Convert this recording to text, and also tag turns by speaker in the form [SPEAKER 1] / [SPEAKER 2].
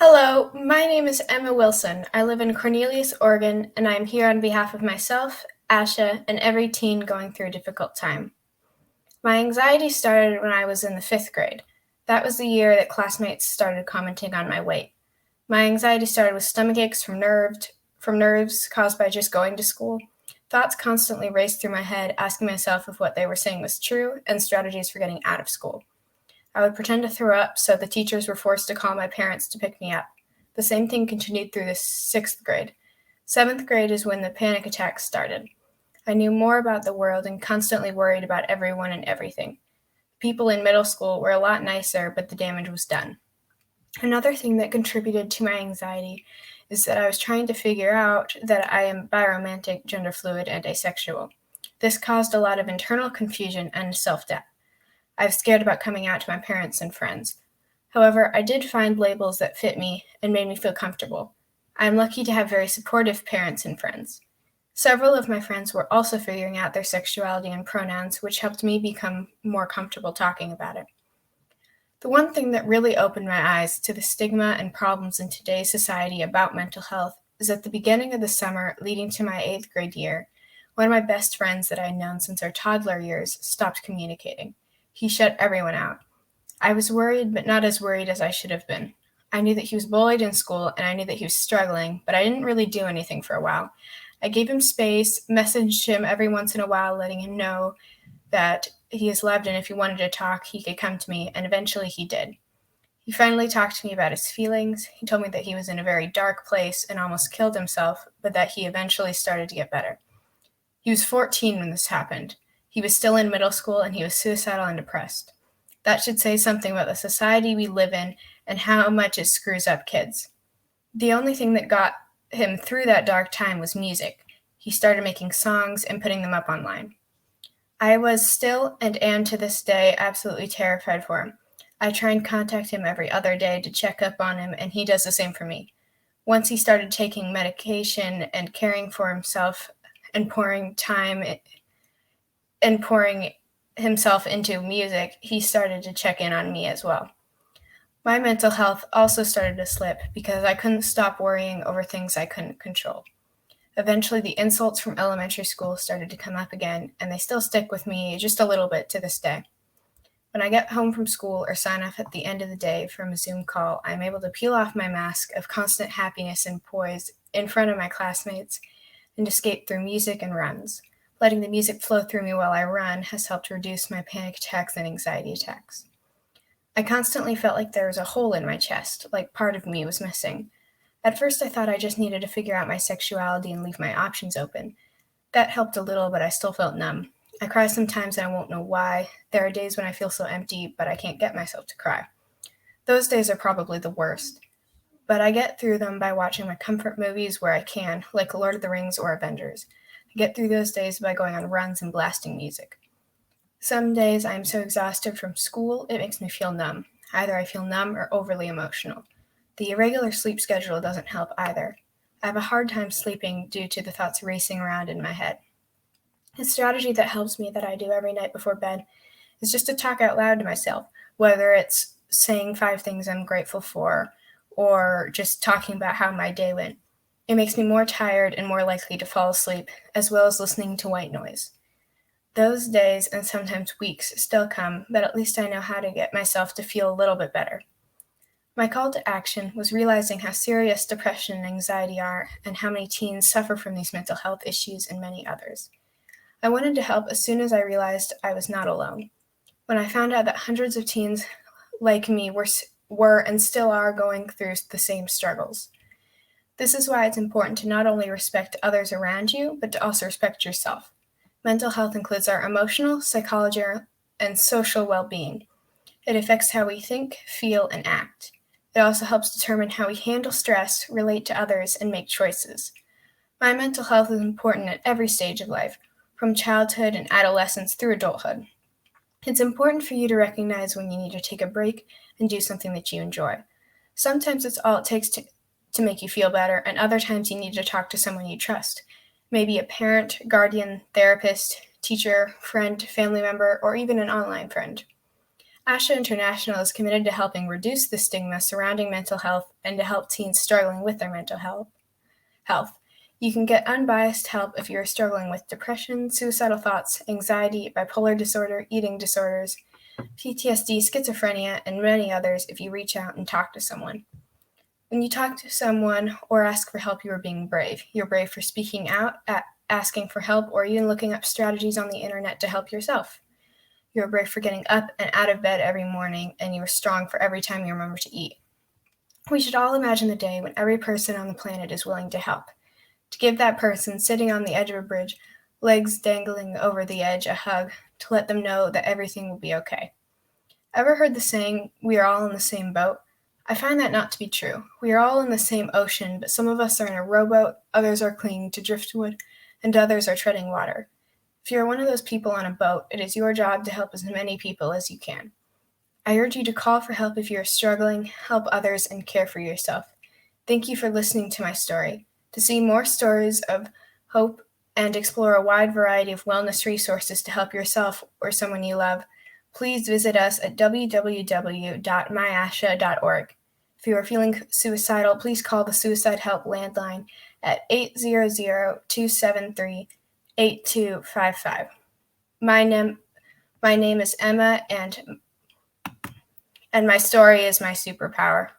[SPEAKER 1] Hello, my name is Emma Wilson. I live in Cornelius, Oregon, and I am here on behalf of myself, Asha, and every teen going through a difficult time. My anxiety started when I was in the 5th grade. That was the year that classmates started commenting on my weight. My anxiety started with stomach aches from nerves caused by just going to school. Thoughts constantly raced through my head, asking myself if what they were saying was true, and strategies for getting out of school. I would pretend to throw up, so the teachers were forced to call my parents to pick me up. The same thing continued through the 6th grade. 7th grade is when the panic attacks started. I knew more about the world and constantly worried about everyone and everything. People in middle school were a lot nicer, but the damage was done. Another thing that contributed to my anxiety is that I was trying to figure out that I am biromantic, gender fluid, and asexual. This caused a lot of internal confusion and self-doubt. I was scared about coming out to my parents and friends. However, I did find labels that fit me and made me feel comfortable. I am lucky to have very supportive parents and friends. Several of my friends were also figuring out their sexuality and pronouns, which helped me become more comfortable talking about it. The one thing that really opened my eyes to the stigma and problems in today's society about mental health is at the beginning of the summer leading to my 8th grade year, one of my best friends that I had known since our toddler years stopped communicating. He shut everyone out. I was worried, but not as worried as I should have been. I knew that he was bullied in school, and I knew that he was struggling, but I didn't really do anything for a while. I gave him space, messaged him every once in a while, letting him know that he is loved, and if he wanted to talk, he could come to me, and eventually he did. He finally talked to me about his feelings. He told me that he was in a very dark place and almost killed himself, but that he eventually started to get better. He was 14 when this happened. He was still in middle school, and he was suicidal and depressed. That should say something about the society we live in and how much it screws up kids. The only thing that got him through that dark time was music. He started making songs and putting them up online. I was still, and am to this day, absolutely terrified for him. I try and contact him every other day to check up on him, and he does the same for me. Once he started taking medication and caring for himself and pouring himself into music, he started to check in on me as well. My mental health also started to slip because I couldn't stop worrying over things I couldn't control. Eventually, the insults from elementary school started to come up again, and they still stick with me just a little bit to this day. When I get home from school or sign off at the end of the day from a Zoom call, I'm able to peel off my mask of constant happiness and poise in front of my classmates and escape through music and runs. Letting the music flow through me while I run has helped reduce my panic attacks and anxiety attacks. I constantly felt like there was a hole in my chest, like part of me was missing. At first, I thought I just needed to figure out my sexuality and leave my options open. That helped a little, but I still felt numb. I cry sometimes and I won't know why. There are days when I feel so empty, but I can't get myself to cry. Those days are probably the worst. But I get through them by watching my comfort movies where I can, like Lord of the Rings or Avengers. I get through those days by going on runs and blasting music. Some days I am so exhausted from school, it makes me feel numb. Either I feel numb or overly emotional. The irregular sleep schedule doesn't help either. I have a hard time sleeping due to the thoughts racing around in my head. A strategy that helps me that I do every night before bed is just to talk out loud to myself, whether it's saying 5 things I'm grateful for or just talking about how my day went. It makes me more tired and more likely to fall asleep, as well as listening to white noise. Those days and sometimes weeks still come, but at least I know how to get myself to feel a little bit better. My call to action was realizing how serious depression and anxiety are and how many teens suffer from these mental health issues and many others. I wanted to help as soon as I realized I was not alone. When I found out that hundreds of teens like me were and still are going through the same struggles. This is why it's important to not only respect others around you, but to also respect yourself. Mental health includes our emotional, psychological, and social well-being. It affects how we think, feel, and act. It also helps determine how we handle stress, relate to others, and make choices. My mental health is important at every stage of life, from childhood and adolescence through adulthood. It's important for you to recognize when you need to take a break and do something that you enjoy. Sometimes it's all it takes to make you feel better, and other times you need to talk to someone you trust. Maybe a parent, guardian, therapist, teacher, friend, family member, or even an online friend. ASHA International is committed to helping reduce the stigma surrounding mental health and to help teens struggling with their mental health. You can get unbiased help if you are struggling with depression, suicidal thoughts, anxiety, bipolar disorder, eating disorders, PTSD, schizophrenia, and many others if you reach out and talk to someone. When you talk to someone or ask for help, you are being brave. You're brave for speaking out, asking for help, or even looking up strategies on the internet to help yourself. You are brave for getting up and out of bed every morning, and you are strong for every time you remember to eat. We should all imagine the day when every person on the planet is willing to help. To give that person sitting on the edge of a bridge, legs dangling over the edge, a hug, to let them know that everything will be okay. Ever heard the saying, "We are all in the same boat"? I find that not to be true. We are all in the same ocean, but some of us are in a rowboat, others are clinging to driftwood, and others are treading water. If you are one of those people on a boat, it is your job to help as many people as you can. I urge you to call for help if you are struggling, help others, and care for yourself. Thank you for listening to my story. To see more stories of hope and explore a wide variety of wellness resources to help yourself or someone you love, please visit us at www.myasha.org. If you are feeling suicidal, please call the Suicide Help landline at 800-273-8255. My name is Emma, and my story is my superpower.